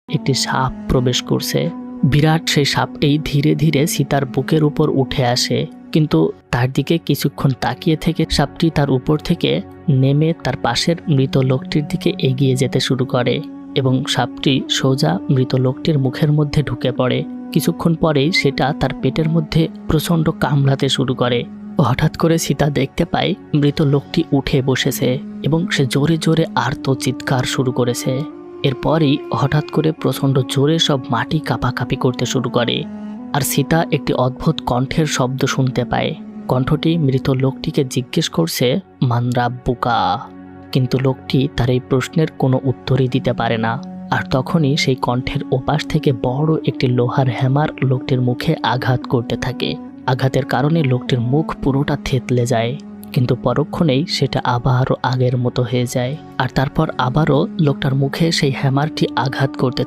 একটি সাপ প্রবেশ করছে। বিরাট সেই সাপটি ধীরে ধীরে সীতার বুকের উপর উঠে আসে, কিন্তু তার দিকে কিছুক্ষণ তাকিয়ে থেকে সাপটি তার উপর থেকে নেমে তার পাশের মৃত লোকটির দিকে এগিয়ে যেতে শুরু করে এবং সাপটি সোজা মৃত লোকটির মুখের মধ্যে ঢুকে পড়ে। কিছুক্ষণ পরেই সেটা তার পেটের মধ্যে প্রচণ্ড কামড়াতে শুরু করে। হঠাৎ করে সীতা দেখতে পায় মৃত লোকটি উঠে বসেছে এবং সে জোরে জোরে আর্ত চিৎকার শুরু করেছে। এরপরই হঠাৎ করে প্রচণ্ড জোরে সব মাটি কাঁপাকাঁপি করতে শুরু করে, আর সীতা একটি অদ্ভুত কণ্ঠের শব্দ শুনতে পায়। কণ্ঠটি মৃত লোকটিকে জিজ্ঞেস করছে, মান রাব্বুকা। কিন্তু লোকটি তার এই প্রশ্নের কোনো উত্তরই দিতে পারে না। আর তখনই সেই কণ্ঠের ওপাশ থেকে বড় একটি লোহার হ্যামার লোকটির মুখে আঘাত করতে থাকে। আঘাতের কারণে লোকটির মুখ পুরোটা থেতলে যায়, কিন্তু পরক্ষণেই সেটা আবারও আগের মতো হয়ে যায়। আর তারপর আবারও লোকটার মুখে সেই হ্যামারটি আঘাত করতে থাকে।